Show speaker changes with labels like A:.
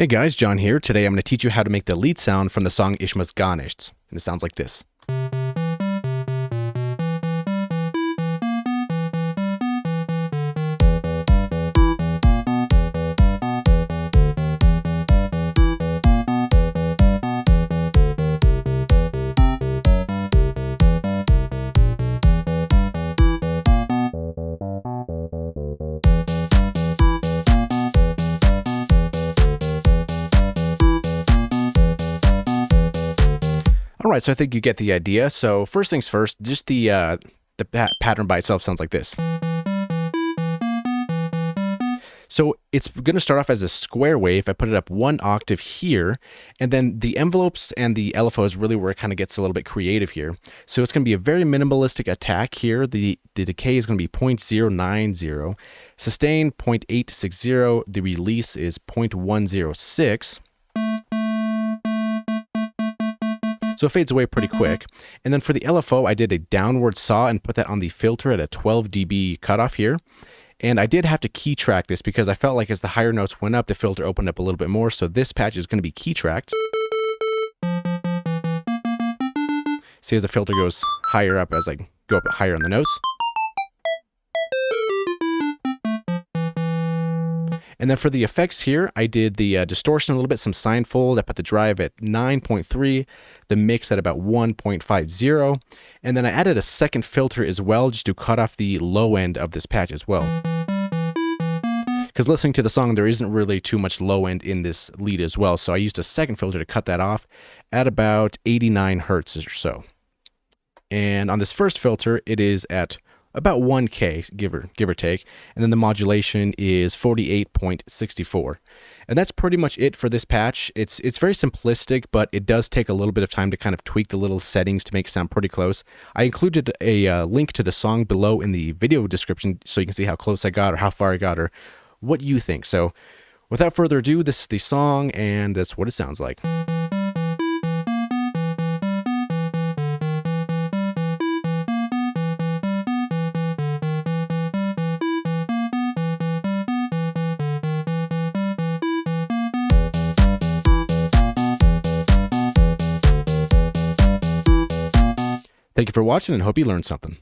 A: Hey guys, John here. Today I'm going to teach you how to make the lead sound from the song Muss gar nix. And it sounds like this. All right, so I think you get the idea. So first things first, just the pattern by itself sounds like this. So it's going to start off as a square wave. I put it up one octave here, and then the envelopes and the LFO is really where it kind of gets a little bit creative here. So it's going to be a very minimalistic attack here. The decay is going to be 0.090, sustain 0.860, the release is 0.106. So it fades away pretty quick. And then for the LFO, I did a downward saw and put that on the filter at a 12 dB cutoff here. And I did have to key track this because I felt like as the higher notes went up, the filter opened up a little bit more. So this patch is going to be key tracked. See, as the filter goes higher up, as I go up higher on the notes. And then for the effects here, I did the distortion a little bit, some sine fold. I put the drive at 9.3, the mix at about 1.50. And then I added a second filter as well, just to cut off the low end of this patch as well. Because listening to the song, there isn't really too much low end in this lead as well. So I used a second filter to cut that off at about 89 hertz or so. And on this first filter, it is at about 1K, give or take, and then the modulation is 48.64. And that's pretty much it for this patch. It's very simplistic, but it does take a little bit of time to kind of tweak the little settings to make it sound pretty close. I included a link to the song below in the video description so you can see how close I got or how far I got or what you think. So without further ado, this is the song and that's what it sounds like. Thank you for watching and hope you learned something.